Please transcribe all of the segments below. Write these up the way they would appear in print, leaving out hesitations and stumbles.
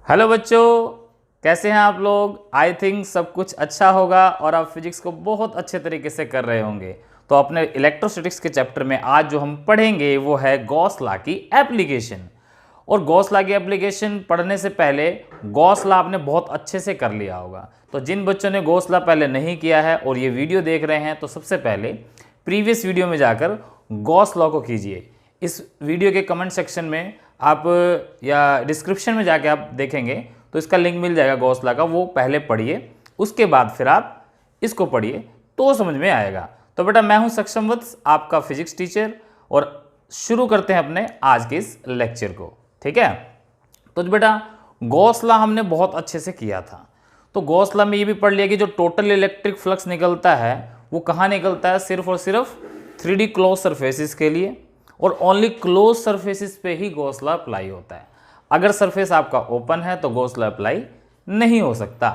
Hello बच्चों, कैसे हैं आप लोग। आई थिंक सब कुछ अच्छा होगा और आप फिजिक्स को बहुत अच्छे तरीके से कर रहे होंगे। तो अपने इलेक्ट्रोस्टैटिक्स के चैप्टर में आज जो हम पढ़ेंगे वो है गॉस लॉ की एप्लीकेशन। और गॉस लॉ की एप्लीकेशन पढ़ने से पहले गॉस लॉ आपने बहुत अच्छे से कर लिया होगा। तो जिन बच्चों ने गॉस लॉ पहले नहीं किया है और ये वीडियो देख रहे हैं तो सबसे पहले प्रीवियस वीडियो में जाकर गॉस लॉ को कीजिए। इस वीडियो के कमेंट सेक्शन में आप या डिस्क्रिप्शन में जाके आप देखेंगे तो इसका लिंक मिल जाएगा गॉस लॉ का, वो पहले पढ़िए, उसके बाद फिर आप इसको पढ़िए तो समझ में आएगा। तो बेटा मैं हूं सक्षमवत्स, आपका फिजिक्स टीचर, और शुरू करते हैं अपने आज के इस लेक्चर को। ठीक है, तो बेटा गॉस लॉ हमने बहुत अच्छे से किया था। तो गॉस लॉ में ये भी पढ़ लिया कि जो टोटल इलेक्ट्रिक फ्लक्स निकलता है वो कहाँ निकलता है, सिर्फ और सिर्फ 3D क्लोज सरफेसेस के लिए, और ओनली क्लोज सरफेसेस पे ही गॉस लॉ अप्लाई होता है। अगर सरफेस आपका ओपन है तो गॉस लॉ अप्लाई नहीं हो सकता।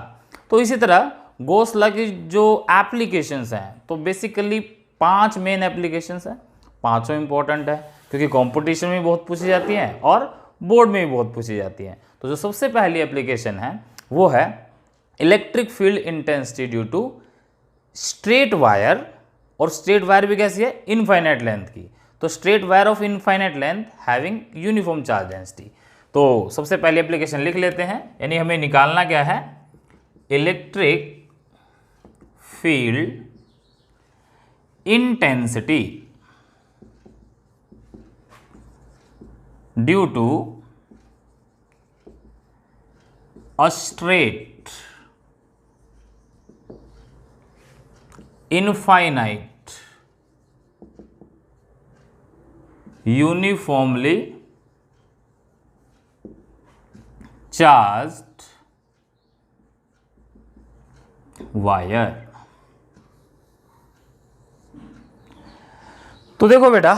तो इसी तरह गॉस लॉ की जो एप्लीकेशंस हैं तो बेसिकली 5 मेन एप्लीकेशंस हैं। पांचों इंपॉर्टेंट है क्योंकि कंपटीशन में बहुत पूछी जाती हैं और बोर्ड में भी बहुत पूछी जाती हैं। तो जो सबसे पहली एप्लीकेशन है वो है electric field intensity due to straight wire. और स्ट्रेट वायर भी कैसी है, इनफाइनाइट लेंथ की। तो straight wire of infinite length having uniform charge density. तो सबसे पहले एप्लीकेशन लिख लेते हैं, यानी हमें निकालना क्या है, electric field intensity due to a straight infinite uniformly charged wire। तो देखो बेटा,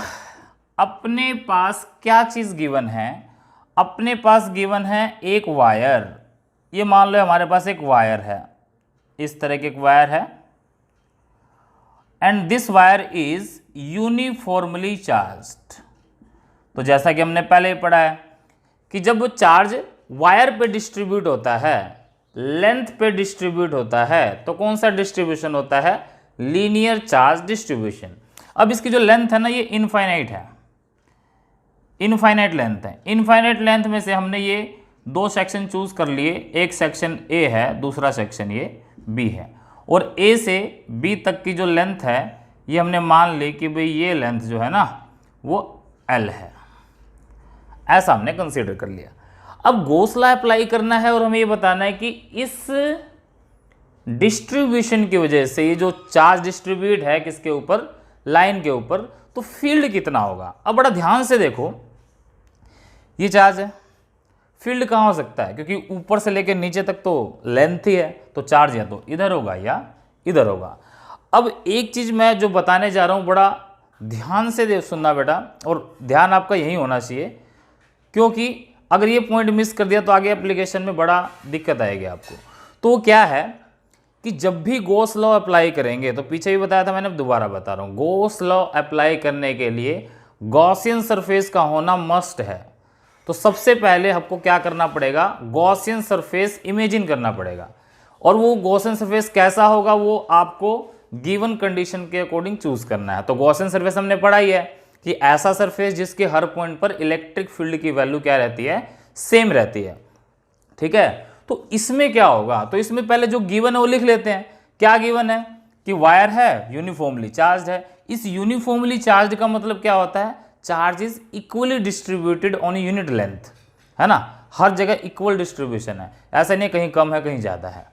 अपने पास क्या चीज गिवन है, अपने पास गिवन है एक वायर। ये मान लो हमारे पास एक वायर है, इस तरह के एक वायर है, and this wire is uniformly charged. तो जैसा कि हमने पहले ही पढ़ा है कि जब वो चार्ज वायर पे डिस्ट्रीब्यूट होता है, लेंथ पे डिस्ट्रीब्यूट होता है, तो कौन सा डिस्ट्रीब्यूशन होता है, लीनियर चार्ज डिस्ट्रीब्यूशन। अब इसकी जो लेंथ है ना, ये इनफाइनाइट है, इनफाइनाइट लेंथ है। इनफाइनाइट लेंथ में से हमने ये 2 सेक्शन चूज कर लिए, एक सेक्शन ए है, दूसरा सेक्शन ये बी है, और ए से बी तक की जो लेंथ है ये हमने मान ली कि भाई ये लेंथ जो है ना वो एल है, ऐसा हमने कंसीडर कर लिया। अब गॉस लॉ अप्लाई करना है और हमें ये बताना है कि इस डिस्ट्रीब्यूशन की वजह से ये जो चार्ज डिस्ट्रीब्यूट है किसके ऊपर, लाइन के ऊपर, तो फील्ड कितना होगा। अब बड़ा ध्यान से देखो, ये चार्ज है, फील्ड कहाँ हो सकता है, क्योंकि ऊपर से लेकर नीचे तक तो लेंथ ही है, तो चार्ज या तो इधर होगा या इधर होगा। अब एक चीज मैं जो बताने जा रहा हूं बड़ा ध्यान से सुनना बेटा, और ध्यान आपका यही होना चाहिए, क्योंकि अगर ये पॉइंट मिस कर दिया तो आगे एप्लीकेशन में बड़ा दिक्कत आएगी आपको। तो क्या है कि जब भी गॉस लॉ अप्लाई करेंगे, तो पीछे भी बताया था मैंने, दोबारा बता रहा हूं, गॉस लॉ अप्लाई करने के लिए गॉसियन सरफेस का होना मस्ट है। तो सबसे पहले हमको क्या करना पड़ेगा, गॉसियन सरफेस इमेजिन करना पड़ेगा, और वो गॉसियन सरफेस कैसा होगा वो आपको गिवन कंडीशन के अकॉर्डिंग चूज करना है। तो गॉसियन सरफेस हमने पढ़ा ही है कि ऐसा सरफेस जिसके हर पॉइंट पर इलेक्ट्रिक फील्ड की वैल्यू क्या रहती है, सेम रहती है। ठीक है, तो इसमें क्या होगा, तो इसमें पहले जो गिवन है वो लिख लेते हैं। क्या गिवन है कि वायर है, यूनिफॉर्मली चार्ज है। इस यूनिफॉर्मली चार्ज का मतलब क्या होता है, charge is equally distributed on unit length, है ना, हर जगह इक्वल डिस्ट्रीब्यूशन है, ऐसा नहीं कहीं कम है कहीं ज़्यादा है।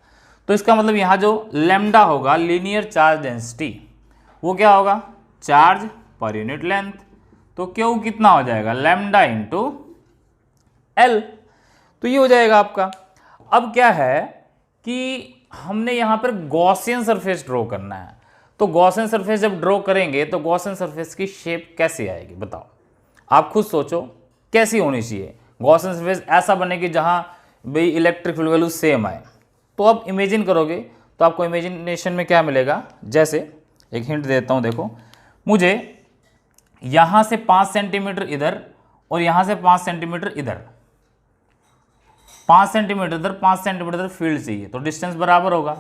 तो इसका मतलब यहाँ जो लैम्डा होगा, लीनियर चार्ज डेंसिटी, वो क्या होगा, चार्ज पर यूनिट लेंथ। तो क्यू कितना हो जाएगा, लैम्डा इंटू एल। तो ये हो जाएगा आपका। अब क्या है कि हमने यहाँ पर गॉसियन सरफेस ड्रॉ करना है। तो गॉसियन सरफेस जब ड्रॉ करेंगे तो गॉसियन सरफेस की शेप कैसी आएगी बताओ, आप खुद सोचो कैसी होनी चाहिए। गॉसियन सरफेस ऐसा बने कि जहाँ भाई इलेक्ट्रिक फील्ड वैल्यू सेम आए। तो आप इमेजिन करोगे तो आपको इमेजिनेशन में क्या मिलेगा, जैसे एक हिंट देता हूँ, देखो मुझे यहाँ से 5 सेंटीमीटर इधर और यहाँ से 5 सेंटीमीटर इधर, 5 सेंटीमीटर इधर 5 सेंटीमीटर इधर फील्ड चाहिए, तो डिस्टेंस बराबर होगा,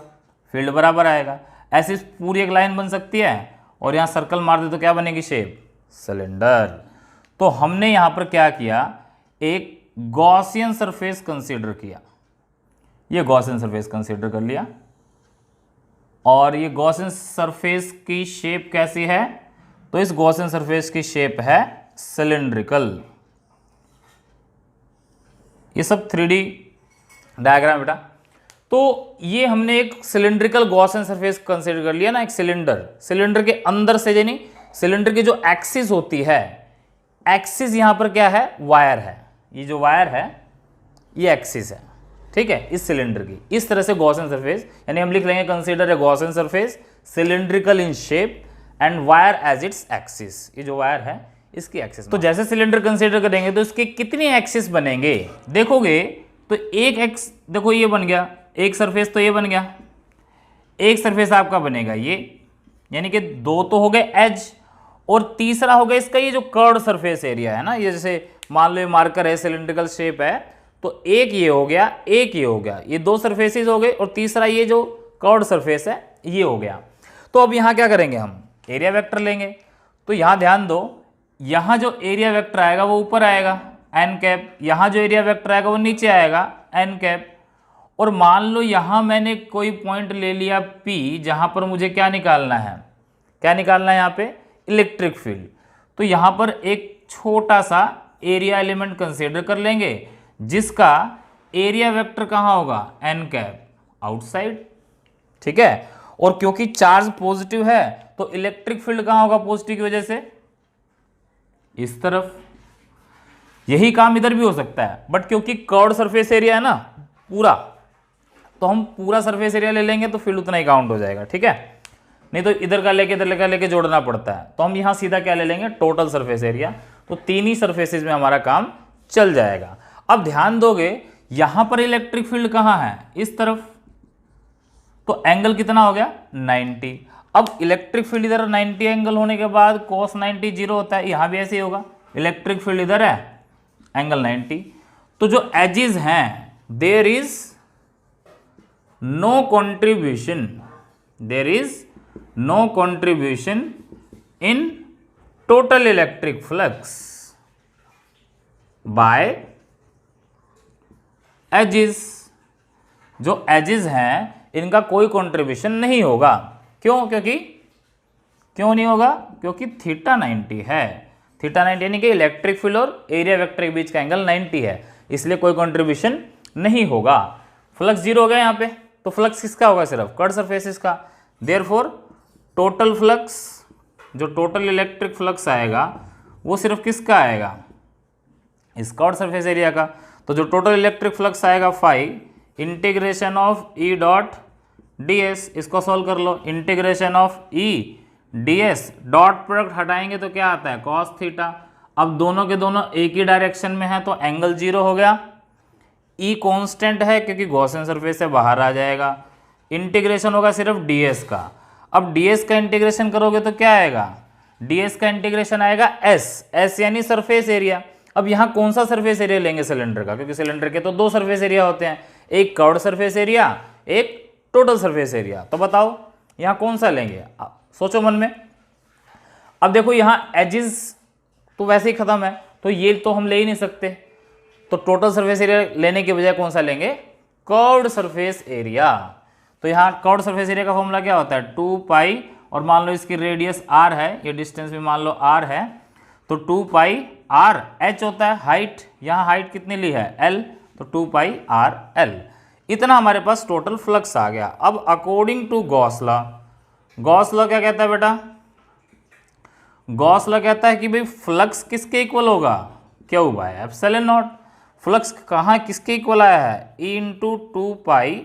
फील्ड बराबर आएगा। ऐसी पूरी एक लाइन बन सकती है और यहाँ सर्कल मार दे तो क्या बनेगी शेप, सिलेंडर। तो हमने यहाँ पर क्या किया, एक गॉसियन सरफेस कंसीडर किया, ये गॉसियन सरफेस कंसीडर कर लिया। और ये गॉसियन सरफेस की शेप कैसी है, तो इस गॉसियन सरफेस की शेप है सिलिंड्रिकल। ये सब 3D डायग्राम बेटा। तो ये हमने एक सिलिंड्रिकल गॉसियन सरफेस कंसीडर कर लिया ना, एक सिलेंडर, सिलेंडर के अंदर से यानी सिलेंडर की जो एक्सिस होती है, एक्सिस यहां पर क्या है, वायर है, ये जो वायर है ये एक्सिस है, ठीक है, इस सिलेंडर की। इस तरह से गॉसियन सरफेस, यानी हम लिख लेंगे consider a Gaussian surface cylindrical in shape and wire as its axis, ये जो वायर है इसकी एक्सिस। तो जैसे सिलेंडर कंसीडर करेंगे तो इसके कितनी एक्सिस बनेंगे, देखोगे तो एक एक्स, देखो ये बन गया एक सरफेस, तो ये बन गया एक सरफेस आपका बनेगा ये, यानी कि दो तो हो गए एज, और तीसरा हो गया इसका ये जो कर्व्ड सरफेस एरिया है ना, ये जैसे मान लो ये मार्कर है, सिलिंड्रिकल शेप है, तो एक ये हो गया, एक ये हो गया, ये दो सरफेसेस हो गए, और तीसरा ये जो कर्व्ड सरफेस है ये हो गया। तो अब यहाँ क्या करेंगे, हम एरिया वेक्टर लेंगे। तो यहाँ ध्यान दो, यहाँ जो एरिया वेक्टर आएगा वो ऊपर आएगा एन कैप, यहाँ जो एरिया वेक्टर आएगा वो नीचे आएगा एन कैप। और मान लो यहाँ मैंने कोई पॉइंट ले लिया P, जहाँ पर मुझे क्या निकालना है, क्या निकालना है यहाँ पे, इलेक्ट्रिक फील्ड। तो यहाँ पर एक छोटा सा एरिया एलिमेंट कंसीडर कर लेंगे जिसका एरिया वेक्टर कहाँ होगा, एन कैप, आउटसाइड, ठीक है। और क्योंकि चार्ज पॉजिटिव है तो इलेक्ट्रिक फील्ड कहाँ होगा, पॉजिटिव की वजह से इस तरफ। यही काम इधर भी हो सकता है, बट क्योंकि कर्व्ड सरफेस एरिया है ना पूरा, तो हम पूरा सरफेस एरिया ले लेंगे तो फील्ड उतना ही काउंट हो जाएगा, ठीक है। नहीं तो इधर का लेके इधर का लेके जोड़ना पड़ता है, तो हम यहाँ सीधा क्या ले लेंगे, टोटल सरफेस एरिया। तो तीन ही सरफेसेस में हमारा काम चल जाएगा। अब ध्यान दोगे यहाँ पर इलेक्ट्रिक फील्ड कहाँ है, इस तरफ, तो एंगल कितना हो गया, 90। अब इलेक्ट्रिक फील्ड इधर 90 एंगल होने के बाद cos 90 जीरो होता है, यहाँ भी ऐसे ही होगा, इलेक्ट्रिक फील्ड इधर है, एंगल 90। तो जो एजेस हैं, there is no contribution, there is no contribution in total electric flux by edges. जो एजेस हैं इनका कोई कंट्रीब्यूशन नहीं होगा, क्यों, क्यों नहीं होगा, क्योंकि थीटा 90 है, थीटा 90 यानी कि इलेक्ट्रिक फील्ड और एरिया वेक्टर के बीच का एंगल 90 है, इसलिए कोई कंट्रीब्यूशन नहीं होगा। फ्लक्स जीरो हो गया यहाँ पे, तो फ्लक्स किसका होगा, सिर्फ कर्व्ड सरफेसेस का। देयरफॉर टोटल फ्लक्स, जो टोटल इलेक्ट्रिक फ्लक्स आएगा वो सिर्फ किसका आएगा, इस कर्व्ड सरफेस एरिया का। तो जो टोटल इलेक्ट्रिक फ्लक्स आएगा phi integration of E dot d s, इसको सॉल्व कर लो, integration of E d s, dot product हटाएंगे तो क्या आता है, कॉस थीटा। अब दोनों के दोनों एक ही डायरेक्शन में है तो एंगल जीरो हो गया, ई कांस्टेंट है क्योंकि गॉसियन सरफेस से बाहर आ जाएगा, इंटीग्रेशन होगा सिर्फ ds का। अब ds का इंटीग्रेशन करोगे तो क्या आएगा, ds का इंटीग्रेशन आएगा s यानी सरफेस एरिया। अब यहाँ कौन सा सरफेस एरिया लेंगे सिलेंडर का, क्योंकि सिलेंडर के तो दो सरफेस एरिया होते हैं, एक कर्व्ड सरफेस एरिया, एक टोटल सरफेस एरिया। तो बताओ यहाँ कौन सा लेंगे, सोचो मन में। अब देखो यहाँ एजेस तो वैसे ही खत्म है, तो ये तो हम ले ही नहीं सकते, तो टोटल सरफेस एरिया लेने के बजाय कौन सा लेंगे, कर्व्ड सरफेस एरिया। तो यहाँ कर्व्ड सरफेस एरिया का फॉर्मूला क्या होता है, 2 पाई, और मान लो इसकी रेडियस r है, ये डिस्टेंस भी मान लो r है, तो 2 पाई r, h होता है हाइट, यहाँ हाइट कितनी ली है l, तो 2 पाई r l। इतना हमारे पास टोटल फ्लक्स आ गया। अब according to Gauss law, Gauss law क्या कहता है बेटा, गॉस लॉ कहता है कि भाई फ्लक्स किसके इक्वल होगा, Q by epsilon not. Flux कहाँ किसके इक्वल आया है, ई इंटू 2 पाई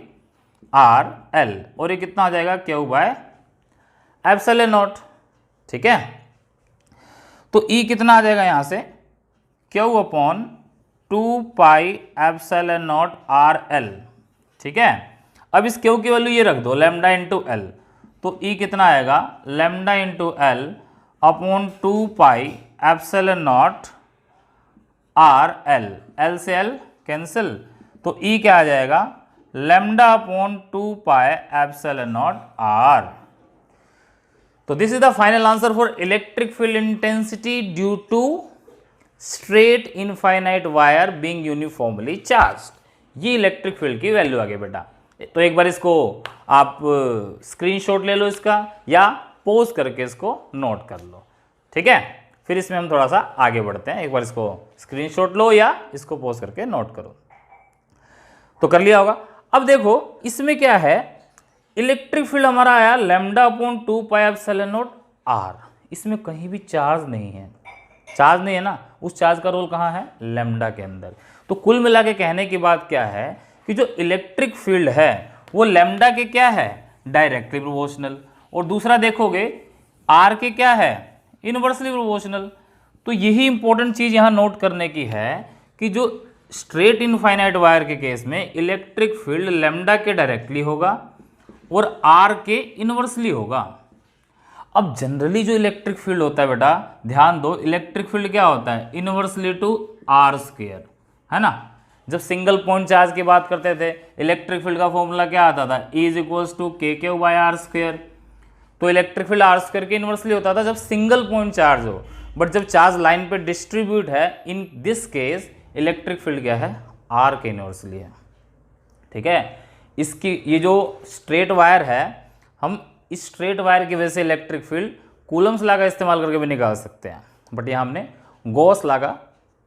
आर एल, और ये कितना आ जाएगा, क्यू बाय एप्सिलॉन नॉट, ठीक है। तो ई कितना आ जाएगा यहाँ से, Q upon 2 pi epsilon naught r L, ठीक है। अब इस क्यू की वैल्यू ये रख दो, लैम्डा इंटू एल, तो ई कितना आएगा, lambda into L upon 2 pi epsilon naught r L, L से एल कैंसिल, तो ई क्या आ जाएगा, lambda upon 2 pi epsilon naught r. तो this is the final answer for electric field intensity due to straight infinite wire being uniformly charged. ये electric field की value आ गई बेटा। तो एक बार इसको आप स्क्रीनशॉट ले लो इसका, या पोज करके इसको नोट कर लो, ठीक है। फिर इसमें हम थोड़ा सा आगे बढ़ते हैं। एक बार इसको स्क्रीनशॉट लो या इसको पोज करके नोट करो। तो कर लिया होगा। अब देखो इसमें क्या है, इलेक्ट्रिक फील्ड हमारा आया lambda upon 2 pi epsilon naught r. इसमें कहीं भी चार्ज नहीं है, चार्ज नहीं है ना, उस चार्ज का रोल कहाँ है, लैम्डा के अंदर। तो कुल मिला के कहने की बात क्या है कि जो इलेक्ट्रिक फील्ड है वो लैम्डा के क्या है, डायरेक्टली प्रोपोर्शनल, और दूसरा देखोगे आर के क्या है, इनवर्सली प्रोपोर्शनल। तो यही इंपॉर्टेंट चीज यहां नोट करने की है कि जो स्ट्रेट इनफाइनाइट वायर के केस में इलेक्ट्रिक फील्ड लैम्डा के डायरेक्टली होगा और आर के इनवर्सली होगा। अब जनरली जो इलेक्ट्रिक फील्ड होता है बेटा, ध्यान दो, इलेक्ट्रिक फील्ड क्या होता है, इनवर्सली टू आर स्क्वायर, है ना। जब सिंगल पॉइंट चार्ज की बात करते थे, इलेक्ट्रिक फील्ड का फॉर्मूला क्या आता था, E = k by r square. तो इलेक्ट्रिक फील्ड आर स्क्वायर के इनवर्सली होता था जब सिंगल पॉइंट चार्ज हो, बट जब चार्ज लाइन पे डिस्ट्रीब्यूट है, in this case electric field क्या है, आर के इनवर्सली है, ठीक है। इसकी ये जो स्ट्रेट वायर है, हम इस स्ट्रेट वायर की वजह से इलेक्ट्रिक फील्ड कूलम्स लॉ का इस्तेमाल करके भी निकाल सकते हैं, बट यहाँ हमने गॉस लॉ का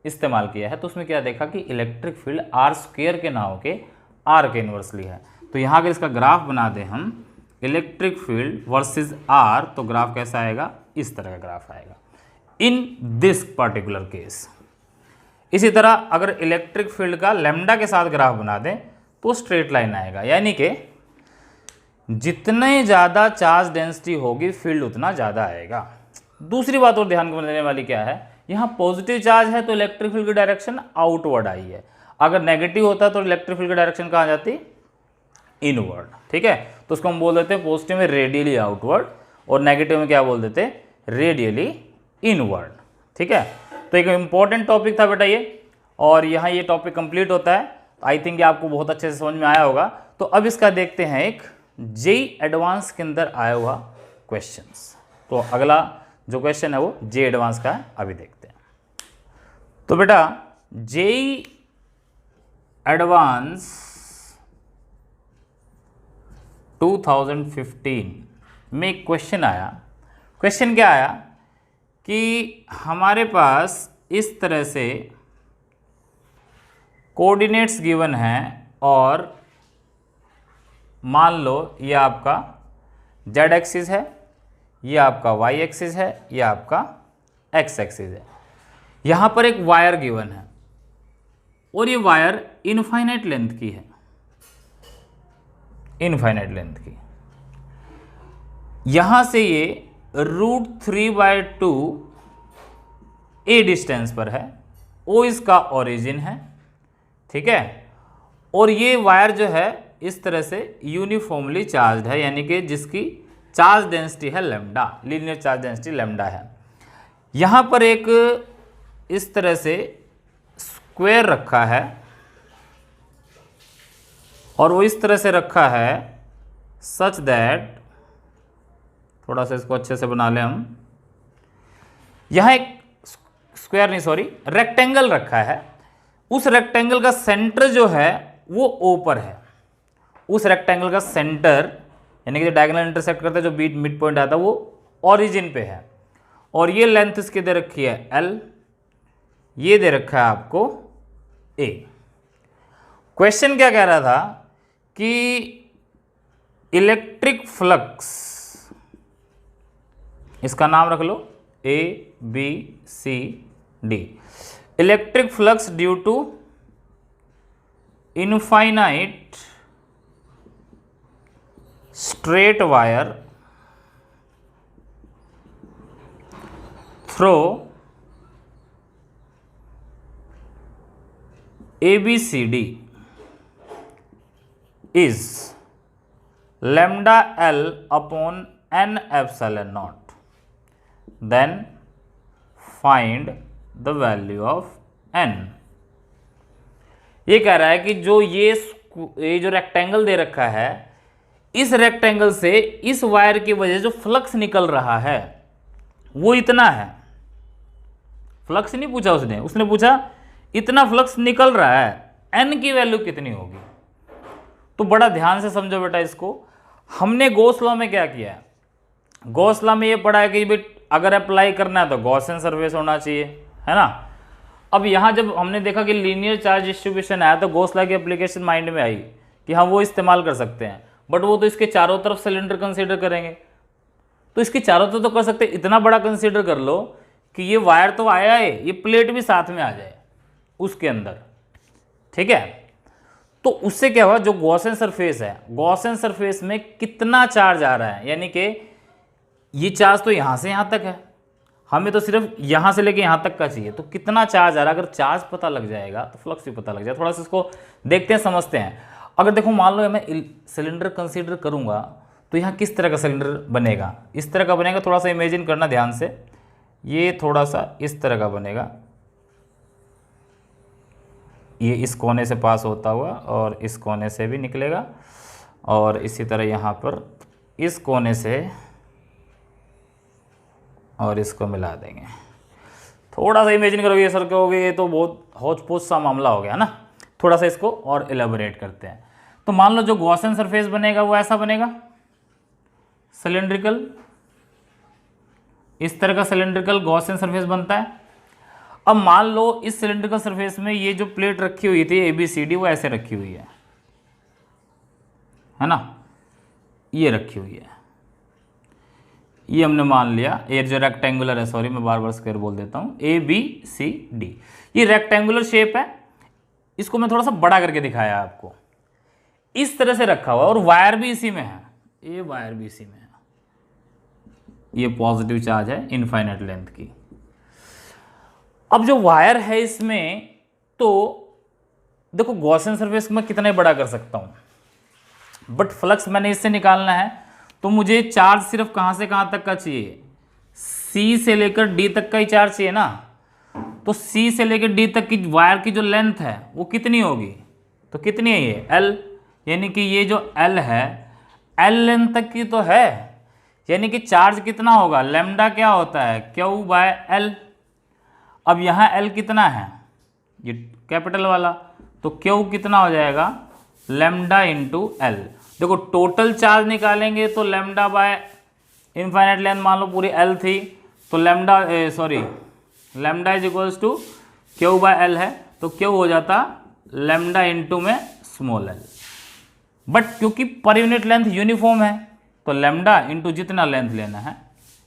इस्तेमाल किया है। तो उसमें क्या देखा कि इलेक्ट्रिक फील्ड आर स्क्वायर के ना होके आर के इनवर्सली है। तो यहाँ अगर इसका ग्राफ बना दें हम, इलेक्ट्रिक फील्ड वर्सेस आर, तो ग्राफ कैसा आएगा, इस तरह का ग्राफ आएगा इन दिस पर्टिकुलर केस। इसी तरह अगर इलेक्ट्रिक फील्ड का लैम्डा के साथ ग्राफ बना दें तो स्ट्रेट लाइन आएगा, यानी कि जितने ज़्यादा चार्ज डेंसिटी होगी फील्ड उतना ज़्यादा आएगा। दूसरी बात और ध्यान देने वाली क्या है, यहाँ पॉजिटिव चार्ज है तो इलेक्ट्रिक फील्ड की डायरेक्शन आउटवर्ड आई है, अगर नेगेटिव होता तो इलेक्ट्रिक फील्ड की डायरेक्शन कहाँ जाती, इनवर्ड, ठीक है। तो उसको हम बोल देते हैं पॉजिटिव में रेडियली आउटवर्ड और नेगेटिव में क्या बोल देते हैं, रेडियली इनवर्ड, ठीक है। तो एक इंपॉर्टेंट टॉपिक था बेटा ये, और यहाँ ये टॉपिक कंप्लीट होता है। आई थिंक ये आपको बहुत अच्छे से समझ में आया होगा। तो अब इसका देखते हैं एक जेई एडवांस के अंदर आया हुआ क्वेश्चंस। तो अगला जो क्वेश्चन है वो जेई एडवांस का है, अभी देखते हैं। तो बेटा जेई एडवांस 2015 में एक क्वेश्चन आया। क्वेश्चन क्या आया कि हमारे पास इस तरह से कोऑर्डिनेट्स गिवन हैं और मान लो ये आपका z एक्सिस है, ये आपका y एक्सिस है, ये आपका x एक्सिस है। यहाँ पर एक वायर गिवन है और ये वायर इनफाइनाइट लेंथ की है, इनफाइनाइट लेंथ की। यहाँ से ये √3/2 a डिस्टेंस पर है, O इसका ओरिजिन है, ठीक है। और ये वायर जो है इस तरह से यूनिफॉर्मली चार्ज्ड है, यानी कि जिसकी चार्ज डेंसिटी है lambda, linear charge density lambda है। यहाँ पर एक इस तरह से स्क्वायर रखा है और वो इस तरह से रखा है सच दैट, थोड़ा सा इसको अच्छे से बना लें हम, यहाँ एक स्क्वायर नहीं सॉरी रेक्टेंगल रखा है। उस रेक्टेंगल का सेंटर जो है वो ओ पर है, उस रेक्टेंगल का सेंटर यानी कि जो डायगोनल इंटरसेक्ट करता है, जो बीट मिड पॉइंट आता है, वो ओरिजिन पे है। और ये लेंथ इसकी दे रखी है L, ये दे रखा है आपको A। क्वेश्चन क्या कह रहा था कि इलेक्ट्रिक फ्लक्स, इसका नाम रख लो A B C D, electric flux due to infinite straight wire through ABCD is lambda L upon n epsilon naught, then find the value of n। ये कह रहा है कि जो ये जो रेक्टेंगल दे रखा है, इस रेक्टेंगल से इस वायर की वजह से जो फ्लक्स निकल रहा है वो इतना है। फ्लक्स नहीं पूछा उसने पूछा इतना फ्लक्स निकल रहा है, एन की वैल्यू कितनी होगी। तो बड़ा ध्यान से समझो बेटा इसको। हमने गॉस लॉ में क्या किया है, गॉस लॉ में ये पढ़ा है कि भाई अगर अप्लाई करना है तो गॉसियन सरफेस होना चाहिए, है ना। अब यहाँ जब हमने देखा कि लीनियर चार्ज डिस्ट्रीब्यूशन आया तो गॉस लॉ की एप्लीकेशन माइंड में आई कि हाँ वो इस्तेमाल कर सकते हैं, बट वो तो इसके चारों तरफ सिलेंडर कंसीडर करेंगे। तो इसके चारों तरफ तो कर सकते, इतना बड़ा कंसीडर कर लो कि ये वायर तो आया है, ये प्लेट भी साथ में आ जाए उसके अंदर, ठीक है। तो उससे क्या हुआ, जो गॉसियन सरफेस है, गॉसियन सरफेस में कितना चार्ज आ रहा है, यानी कि ये चार्ज तो यहाँ से यहाँ तक है, हमें तो सिर्फ यहाँ से लेके यहाँ तक का चाहिए, तो कितना चार्ज आ रहा है। अगर चार्ज पता लग जाएगा तो फ्लक्स भी पता लग जाएगा। थोड़ा सा इसको देखते हैं, समझते हैं। अगर देखो मान लो मैं सिलेंडर कंसीडर करूँगा तो यहाँ किस तरह का सिलेंडर बनेगा, इस तरह का बनेगा। थोड़ा सा इमेजिन करना ध्यान से, ये थोड़ा सा इस तरह का बनेगा, ये इस कोने से पास होता हुआ और इस कोने से भी निकलेगा, और इसी तरह यहाँ पर इस कोने से और इसको मिला देंगे। थोड़ा सा इमेजिन करोगे ये सर कहोगे ये तो बहुत हौच पौच सा मामला हो गया ना। थोड़ा सा इसको और एलेबोरेट करते हैं। तो मान लो जो गॉसियन सरफेस बनेगा वो ऐसा बनेगा, सिलेंड्रिकल, इस तरह का सिलेंड्रिकल गॉसियन सरफेस बनता है। अब मान लो इस सिलेंड्रिकल सरफेस में ये जो प्लेट रखी हुई थी ABCD वो ऐसे रखी हुई है ना, ये रखी हुई है, ये हमने मान लिया। ये जो रेक्टेंगुलर है, सॉरी मैं बार बार स्क्वायर बोल देता हूँ, ABCD, ये रेक्टेंगुलर शेप है। इसको मैं थोड़ा सा बड़ा करके दिखाया आपको, इस तरह से रखा हुआ, और वायर भी इसी में है, ये वायर भी इसी में है। ये पॉजिटिव चार्ज है इनफाइनाइट लेंथ की। अब जो वायर है इसमें, तो देखो गॉसियन सरफेस मैं कितना बड़ा कर सकता हूं, बट फ्लक्स मैंने इससे निकालना है, तो मुझे चार्ज सिर्फ कहां से कहां तक का चाहिए, C से लेकर D तक का ही चार्ज चाहिए ना। तो C से लेकर D तक की वायर की जो लेंथ है वो कितनी होगी, तो कितनी है ये L, यानी कि ये जो L है L लेंथ तक की तो है, यानी कि चार्ज कितना होगा, लैम्डा क्या होता है Q/L। अब यहाँ L कितना है, ये कैपिटल वाला, तो Q कितना हो जाएगा लैम्डा इंटू L। देखो टोटल चार्ज निकालेंगे तो लैम्डा बाय इनफाइनाइट लेंथ मान लो पूरी L थी, तो lambda lambda is equals to Q/L है, तो Q हो जाता लैम्डा इंटू में स्मॉल l। बट क्योंकि पर यूनिट लेंथ यूनिफॉर्म है तो लैम्डा इंटू जितना लेंथ लेना है,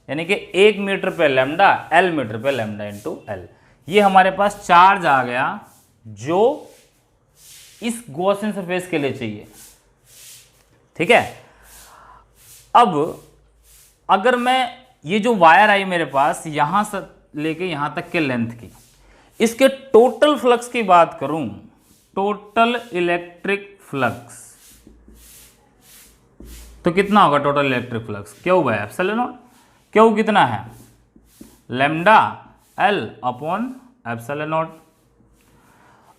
यानी कि 1 मीटर पे लैम्डा, L मीटर पे लैम्डा इंटू L। ये हमारे पास चार्ज आ गया जो इस गॉसियन सरफेस के लिए चाहिए, ठीक है। अब अगर मैं ये जो वायर आई मेरे पास यहां से लेके यहां तक के लेंथ की, इसके टोटल फ्लक्स की बात करूं, टोटल इलेक्ट्रिक फ्लक्स, तो कितना होगा total electric flux, Q/ε0। Q कितना है लैम्डा L अपॉन ε0।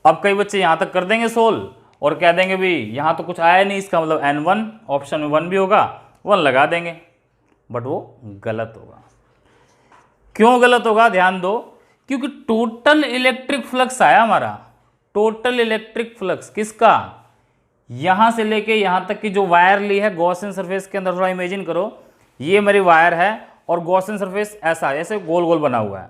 अब कई बच्चे यहां तक कर देंगे सोल्व और कह देंगे भी यहां तो कुछ आया नहीं, इसका मतलब N1, ऑप्शन में 1 भी होगा, 1 लगा देंगे, बट वो गलत होगा। क्यों गलत होगा, ध्यान दो, क्योंकि टोटल इलेक्ट्रिक फ्लक्स आया हमारा, टोटल इलेक्ट्रिक फ्लक्स किसका, यहां से लेके यहां तक की जो वायर ली है गॉसियन सरफेस के अंदर। थोड़ा इमेजिन करो, ये मेरी वायर है और गॉसियन सरफेस ऐसा ऐसे गोल गोल बना हुआ है।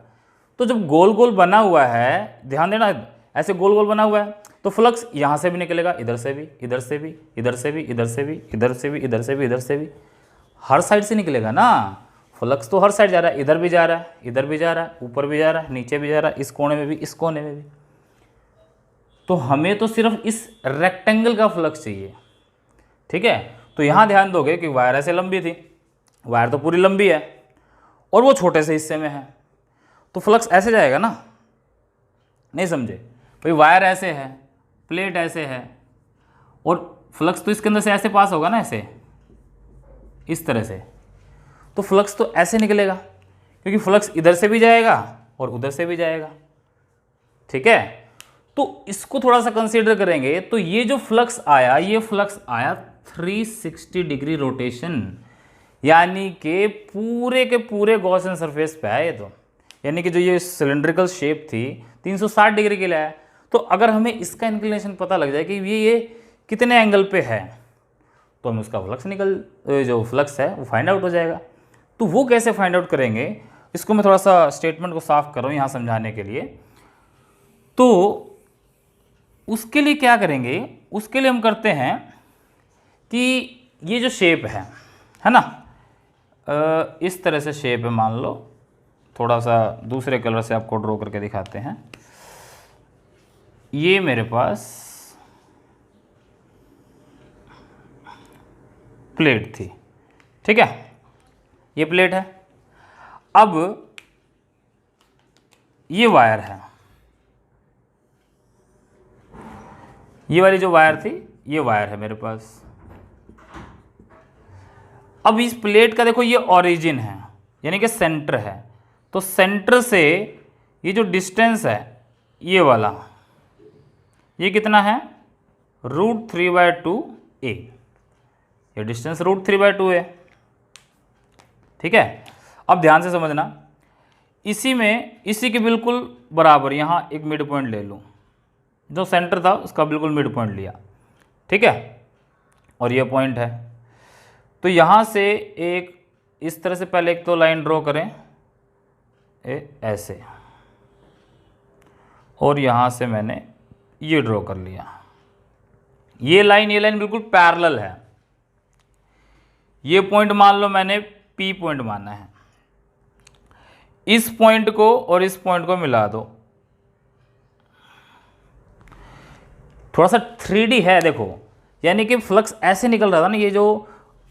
तो जब गोल गोल बना हुआ है, ध्यान देना, ऐसे गोल गोल बना हुआ है, तो फ्लक्स यहां से भी निकलेगा, इधर से भी, इधर से भी, इधर से भी, इधर से भी, इधर से भी, इधर से भी, इधर से भी, हर साइड से निकलेगा ना। फ्लक्स तो हर साइड जा रहा है, इधर भी जा रहा है, इधर भी जा रहा है, ऊपर भी जा रहा है, नीचे भी जा रहा है, इस कोने में भी, इस कोने में भी। तो हमें तो सिर्फ इस रेक्टेंगल का फ्लक्स चाहिए, ठीक है। तो यहां ध्यान दोगे कि वायर ऐसे लंबी थी, वायर तो पूरी लंबी है और वो छोटे से हिस्से में है, तो फ्लक्स ऐसे जाएगा ना, नहीं समझे भाई, वायर ऐसे है, प्लेट ऐसे है, और फ्लक्स तो इसके अंदर से ऐसे पास होगा ना, ऐसे इस तरह से, तो फ्लक्स तो ऐसे निकलेगा, क्योंकि फ्लक्स इधर से भी जाएगा और उधर से भी जाएगा, ठीक है। तो इसको थोड़ा सा कंसीडर करेंगे तो ये जो फ्लक्स आया, ये फ्लक्स आया 360 डिग्री रोटेशन, यानी कि पूरे के पूरे गॉसियन सरफेस पे है ये तो, यानी कि जो ये सिलेंड्रिकल शेप थी 360 डिग्री के लिए है। तो अगर हमें इसका इंक्लिनेशन पता लग जाए कि ये कितने एंगल पे है, तो हमें उसका फ्लक्स जो फ्लक्स है वो फाइंड आउट हो जाएगा। तो वो कैसे फाइंड आउट करेंगे, इसको मैं थोड़ा सा स्टेटमेंट को साफ कर रहा हूँ यहाँ समझाने के लिए। तो उसके लिए क्या करेंगे, उसके लिए हम करते हैं कि ये जो शेप है ना, इस तरह से शेप है, मान लो थोड़ा सा दूसरे कलर से आपको ड्रॉ करके दिखाते हैं। ये मेरे पास प्लेट थी, ठीक है, ये प्लेट है। अब ये वायर है, ये वाली जो वायर थी ये वायर है मेरे पास। अब इस प्लेट का देखो ये ओरिजिन है, यानी कि सेंटर है। तो सेंटर से ये जो डिस्टेंस है ये वाला, ये कितना है, √3/2a। ये डिस्टेंस √3/2 है, ठीक है। अब ध्यान से समझना, इसी के बिल्कुल बराबर यहाँ एक मिड पॉइंट ले लूँ, जो सेंटर था उसका बिल्कुल मिड पॉइंट लिया, ठीक है, और ये पॉइंट है। तो यहाँ से एक इस तरह से पहले एक तो लाइन ड्रॉ करें ऐसे, और यहाँ से मैंने ये ड्रॉ कर लिया। ये लाइन बिल्कुल पैरेलल है। ये पॉइंट मान लो मैंने P पॉइंट माना है। इस पॉइंट को और इस पॉइंट को मिला दो, थोड़ा सा 3D है देखो, यानी कि फ्लक्स ऐसे निकल रहा था ना, ये जो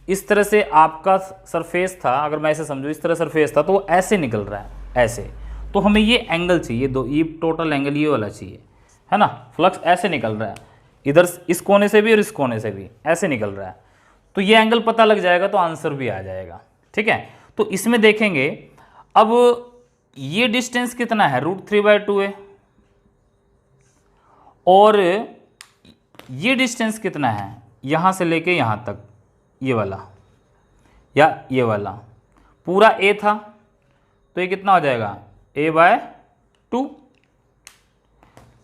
इस तरह से आपका सरफेस था, अगर मैं ऐसे समझूँ इस तरह सरफेस था तो वो ऐसे निकल रहा है ऐसे। तो हमें ये एंगल चाहिए, ये टोटल एंगल ये वाला चाहिए, है ना। फ्लक्स ऐसे निकल रहा है, इधर इस कोने से भी और इस कोने से भी ऐसे निकल रहा है। तो ये एंगल पता लग जाएगा तो आंसर भी आ जाएगा, ठीक है। तो इसमें देखेंगे, अब ये डिस्टेंस कितना है, √3/2 है, और ये डिस्टेंस कितना है यहाँ से लेके यहाँ तक, ये वाला या ये वाला पूरा a था, तो ये कितना हो जाएगा, a/2।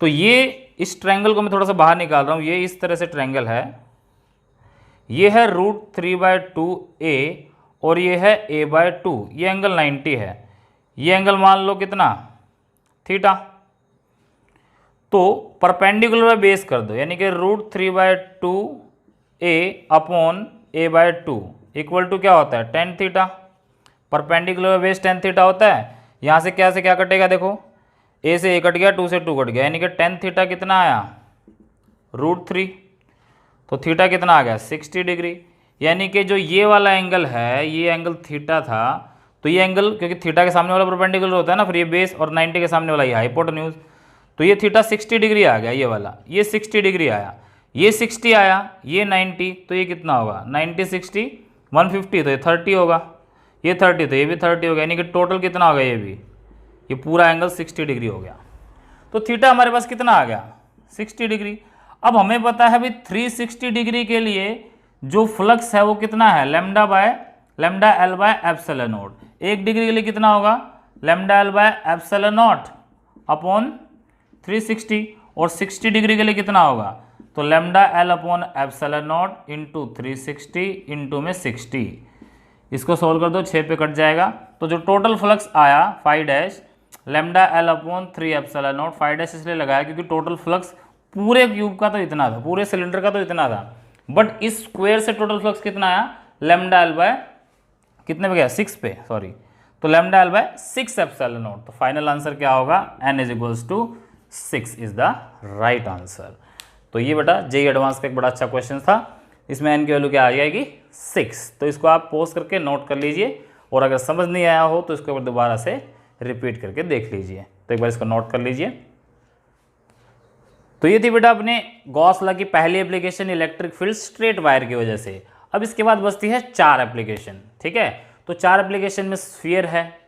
तो ये इस ट्रायंगल को मैं थोड़ा सा बाहर निकाल रहा हूँ, ये इस तरह से ट्रायंगल है, ये है √3/2a और ये है a/2। ये एंगल 90 है, ये एंगल मान लो कितना, थीटा। तो परपेंडिकुलर बाय बेस कर दो, यानी कि √3/2a upon a/2 equal to क्या होता है, tan theta. Perpendicular by base tan theta होता है। यहाँ से क्या कटेगा, देखो a से a कट गया, 2 से 2 कट गया, यानी कि tan थीटा कितना आया, √3। तो थीटा कितना आ गया, 60 डिग्री। यानी कि जो ये वाला एंगल है, ये एंगल थीटा था, तो ये एंगल, क्योंकि थीटा के सामने वाला परपेंडिकुलर होता है ना, फिर ये बेस, और 90 के सामने वाला ये हाइपोटेन्यूज, तो ये थीटा 60 डिग्री आ गया, ये वाला, ये 60 डिग्री आया, ये 60 आया, ये 90, तो ये कितना होगा, 90 60 150, तो ये 30 होगा, ये 30, तो ये भी 30 होगा, यानी कि टोटल कितना होगा, ये भी, ये पूरा एंगल 60 डिग्री हो गया। तो थीटा हमारे पास कितना आ गया, 60 डिग्री। अब हमें पता है भाई 360 डिग्री के लिए जो फ्लक्स है वो कितना है, λL/ε0। 1 डिग्री के लिए कितना होगा, λL/ε0 अपॉन 360, और 60 डिग्री के लिए कितना होगा, तो λL/ε0 इंटू 360 इंटू में 60। इसको सोल्व कर दो, 6 पे कट जाएगा। तो जो टोटल फ्लक्स आया 5 λL/3ε0, 5 इसलिए लगाया क्योंकि टोटल फ्लक्स पूरे क्यूब का तो इतना था, पूरे सिलेंडर का तो इतना था, बट इस स्क्वायर से टोटल फ्लक्स कितना आया, λL कितने पे गया, 6 पे, सॉरी, तो λL/6ε0। तो फाइनल आंसर क्या होगा, n = 6 is the right answer. तो ये बेटा जेईई एडवांस का एक बड़ा अच्छा क्वेश्चन था, इसमें n की वैल्यू क्या आ जाएगी, 6। तो इसको आप पॉज करके नोट कर लीजिए, और अगर समझ नहीं आया हो तो इसको एक बार दोबारा से रिपीट करके देख लीजिए। तो एक बार इसको नोट कर लीजिए। तो ये थी बेटा अपने गॉस लॉ की पहली application, electric field straight wire की वजह से। अब इसके बाद बचती है 4 एप्लीकेशन, ठीक है। तो 4 एप्लीकेशन में स्फीयर है,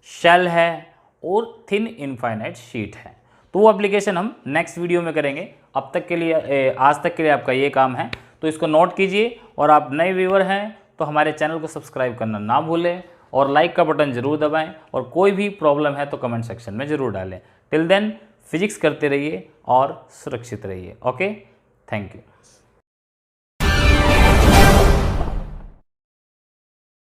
शेल है और थिन इनफाइनाइट शीट है। तो वो एप्लीकेशन हम नेक्स्ट वीडियो में करेंगे। अब तक के लिए आज तक के लिए आपका ये काम है, तो इसको नोट कीजिए। और आप नए व्यूअर हैं तो हमारे चैनल को सब्सक्राइब करना ना भूलें और लाइक का बटन ज़रूर दबाएं, और कोई भी प्रॉब्लम है तो कमेंट सेक्शन में ज़रूर डालें। टिल देन फिजिक्स करते रहिए और सुरक्षित रहिए। Okay, thank you.